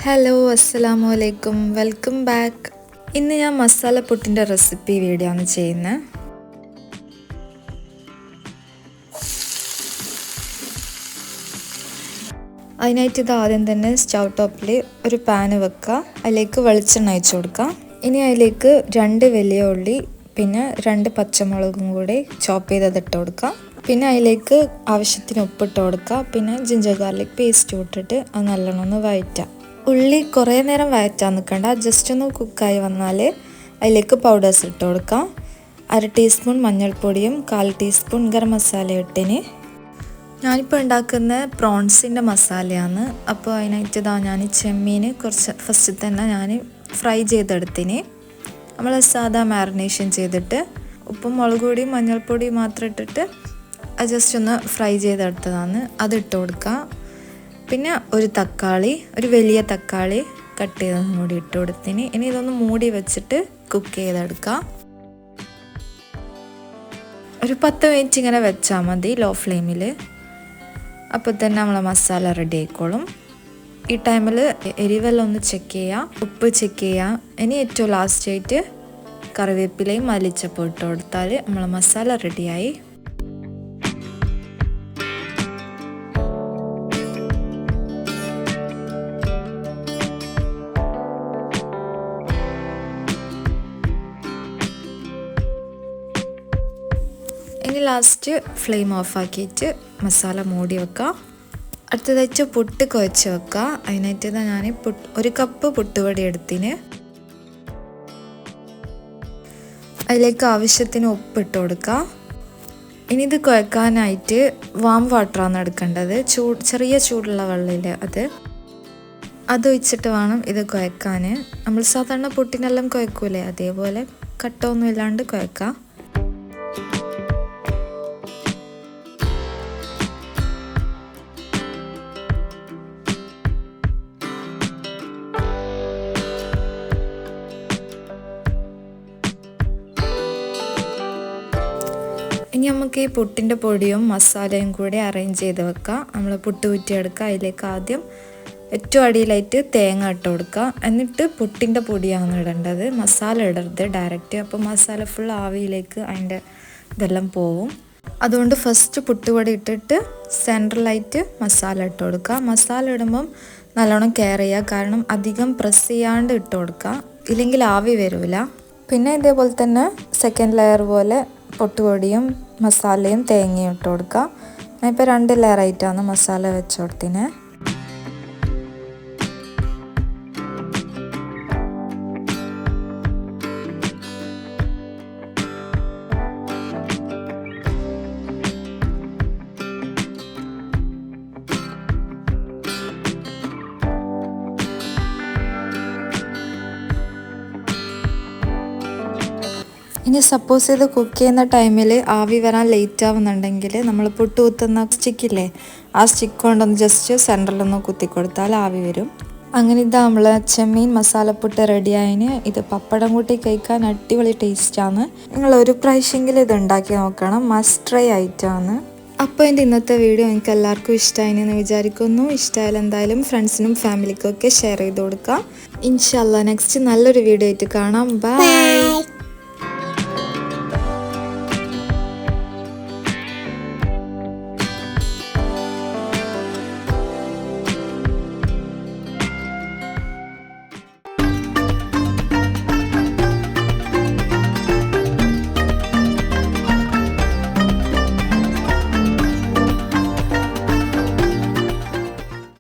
Hello അസ്സലാമു അലൈക്കും welcome back. ഇന്ന് ഞാൻ മസാല പുട്ടിൻ്റെ റെസിപ്പി വീഡിയോ ആണ് ചെയ്യുന്നത്. അതിനായിട്ട് ഇത് ആദ്യം തന്നെ സ്റ്റൗ ടോപ്പിൽ ഒരു പാന് വെക്കുക. അതിലേക്ക് വെളിച്ചെണ്ണ ഒഴിച്ച് കൊടുക്കുക. ഇനി അതിലേക്ക് 2 വലിയ ഉള്ളി പിന്നെ 2 പച്ചമുളകും കൂടി ചോപ്പ് ചെയ്തതിട്ട് കൊടുക്കുക. പിന്നെ അതിലേക്ക് ആവശ്യത്തിന് ഉപ്പിട്ട് കൊടുക്കുക. പിന്നെ ജിഞ്ചർ ഗാർലിക് പേസ്റ്റ് ഇട്ടിട്ട് അത് നല്ലോണം ഒന്ന് വഴറ്റുക. ഉള്ളി കുറേ നേരം വഴറ്റാൻ നിൽക്കണ്ട, ജസ്റ്റ് ഒന്ന് കുക്കായി വന്നാൽ അതിലേക്ക് പൗഡേഴ്സ് ഇട്ട് കൊടുക്കാം. 1/2 ടീസ്പൂൺ മഞ്ഞൾപ്പൊടിയും 1/4 ടീസ്പൂൺ ഗരം മസാല ഇട്ടിന്. ഞാനിപ്പോൾ ഉണ്ടാക്കുന്ന പ്രോൺസിൻ്റെ മസാലയാണ്. അപ്പോൾ അതിനായിട്ട് ഞാൻ ചെമ്മീൻ കുറച്ച് ഫസ്റ്റ് തന്നെ ഞാൻ ഫ്രൈ ചെയ്തെടുത്തിന്. നമ്മൾ സാധാ മാരിനേഷൻ ചെയ്തിട്ട് ഉപ്പും മുളക് പൊടിയും മഞ്ഞൾപ്പൊടിയും മാത്രം ഇട്ടിട്ട് അത് ജസ്റ്റ് ഒന്ന് ഫ്രൈ ചെയ്തെടുത്തതാണ്. അതിട്ട് കൊടുക്കുക. പിന്നെ ഒരു വലിയ തക്കാളി കട്ട് ചെയ്തതും കൂടി ഇട്ട് കൊടുത്തിന്. ഇനി ഇതൊന്ന് മൂടി വെച്ചിട്ട് കുക്ക് ചെയ്തെടുക്കുക. ഒരു 10 മിനിറ്റ് ഇങ്ങനെ വെച്ചാൽ മതി ലോ ഫ്ലെയിമിൽ. അപ്പോൾ തന്നെ നമ്മളെ മസാല റെഡി ആയിക്കോളും. ഈ ടൈമിൽ എരിവെല്ലാം ഒന്ന് ചെക്ക് ചെയ്യുക, ഉപ്പ് ചെക്ക് ചെയ്യുക. ഇനി ഏറ്റവും ലാസ്റ്റായിട്ട് കറിവേപ്പിലയും മല്ലിച്ചപ്പും ഇട്ട് കൊടുത്താൽ നമ്മളെ മസാല റെഡിയായി. ഇനി ലാസ്റ്റ് ഫ്ലെയിം ഓഫാക്കിയിട്ട് മസാല മൂടി വെക്കുക. അടുത്തതായിട്ട് പുട്ട് കുഴച്ച് വെക്കുക. അതിനായിട്ട് ഞാൻ 1 കപ്പ് പുട്ടുപൊടി എടുത്തിന്. അതിലേക്ക് ആവശ്യത്തിന് ഉപ്പിട്ട് കൊടുക്കുക. ഇനി ഇത് കുഴക്കാനായിട്ട് വാം വാട്ടറാണ് എടുക്കേണ്ടത്. ചെറിയ ചൂടുള്ള വെള്ളമില്ലേ അത് ഒഴിച്ചിട്ട് വേണം ഇത് കുഴക്കാൻ. നമ്മൾ സാധാരണ പുട്ടിനെല്ലാം കുഴക്കൂലേ അതേപോലെ കട്ടൊന്നും ഇല്ലാണ്ട് കുഴക്കുക. ഇനി നമുക്ക് ഈ പുട്ടിൻ്റെ പൊടിയും മസാലയും കൂടി അറേഞ്ച് ചെയ്ത് വെക്കാം. നമ്മൾ പുട്ട് ഊറ്റിയെടുക്കുക. അതിലേക്ക് ആദ്യം ഏറ്റവും അടിയിലായിട്ട് തേങ്ങ ഇട്ട് കൊടുക്കുക. എന്നിട്ട് പുട്ടിൻ്റെ പൊടിയാണ് ഇടേണ്ടത്, മസാല ഇടരുത് ഡയറക്റ്റ്. അപ്പോൾ മസാല ഫുൾ ആവിയിലേക്ക് അതിൻ്റെ ഇതെല്ലാം പോവും. അതുകൊണ്ട് ഫസ്റ്റ് പുട്ടുപൊടി ഇട്ടിട്ട് സെൻട്രലായിട്ട് മസാല ഇട്ട് കൊടുക്കുക. മസാല ഇടുമ്പം നല്ലോണം കെയർ ചെയ്യുക, കാരണം അധികം പ്രസ് ചെയ്യാണ്ട് ഇട്ട് കൊടുക്കുക, ഇല്ലെങ്കിൽ ആവി വരില്ല. പിന്നെ ഇതേപോലെ തന്നെ സെക്കൻഡ് ലെയർ പോലെ പൊട്ടുപൊടിയും മസാലയും തേങ്ങയും ഇട്ട് കൊടുക്കുക. ഞാനിപ്പോൾ 2 ലെയറായിട്ടാണ് മസാല വെച്ച് കൊടുത്തിന്. ഇനി സപ്പോസ് ഇത് കുക്ക് ചെയ്യുന്ന ടൈമിൽ ആവി വരാൻ ലേറ്റ് ആവുന്നുണ്ടെങ്കിൽ നമ്മൾ പുട്ട് കുത്തുന്ന സ്റ്റിക്കില്ലേ, ആ സ്റ്റിക്ക് കൊണ്ടൊന്ന് ജസ്റ്റ് സെൻറ്ററിലൊന്ന് കുത്തി കൊടുത്താൽ ആവി വരും. അങ്ങനെ ഇതാ നമ്മൾ ചെമ്മീൻ മസാലപ്പുട്ട് റെഡിയായതിന്. ഇത് പപ്പടം കൂട്ടി കഴിക്കാൻ അടിപൊളി ടേസ്റ്റാണ്. നിങ്ങൾ ഒരു പ്രാവശ്യമെങ്കിലും ഇത് ഉണ്ടാക്കി നോക്കണം, മസ്റ്റ് ട്രൈ ആയിട്ടാണ്. അപ്പോൾ എൻ്റെ ഇന്നത്തെ വീഡിയോ നിങ്ങൾക്ക് എല്ലാവർക്കും ഇഷ്ടമായെന്ന് വിചാരിക്കുന്നു. ഇഷ്ടമായാലും എന്തായാലും ഫ്രണ്ട്സിനും ഫാമിലിക്കും ഒക്കെ ഷെയർ ചെയ്ത് കൊടുക്കുക. ഇൻഷാല്ലാ നെക്സ്റ്റ് നല്ലൊരു വീഡിയോ ആയിട്ട് കാണാം. ബൈ.